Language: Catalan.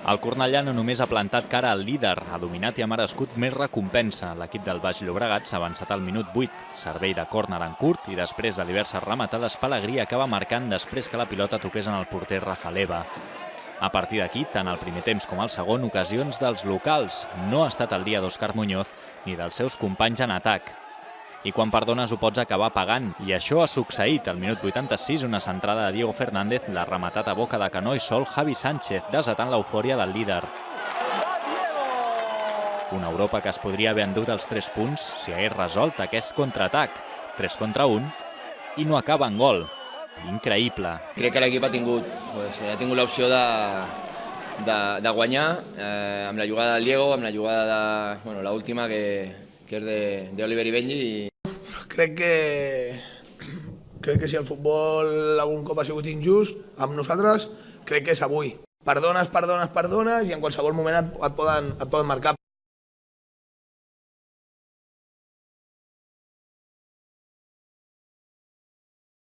El Cornellà no només ha plantat cara al líder, ha dominat i ha merescut més recompensa. L'equip del Baix Llobregat s'ha avançat al minut 8. Servei de córner en curt i després de diverses rematades, Pelegrí acaba marcant després que la pilota toqués en el porter Rafaleva. A partir d'aquí, tant el primer temps com el segon, ocasions dels locals. No ha estat el dia d'Òscar Muñoz ni dels seus companys en atac. I quan perdones ho pots acabar pagant. I això ha succeït. Al minut 86, una centrada de Diego Fernández l'ha rematat a boca de canó i sol Javi Sánchez, desatant l'eufòria del líder. Una Europa que es podria haver endut els 3 punts si hagués resolt aquest contraatac. 3 contra 1 i no acaba en gol. Increïble. Crec que l'equip ha tingut l'opció de guanyar amb la jugada del Diego, amb la jugada de l'última que és d'Oliver i Benji. Crec que si el futbol algun cop ha sigut injust amb nosaltres, crec que és avui. Perdones i en qualsevol moment et poden marcar.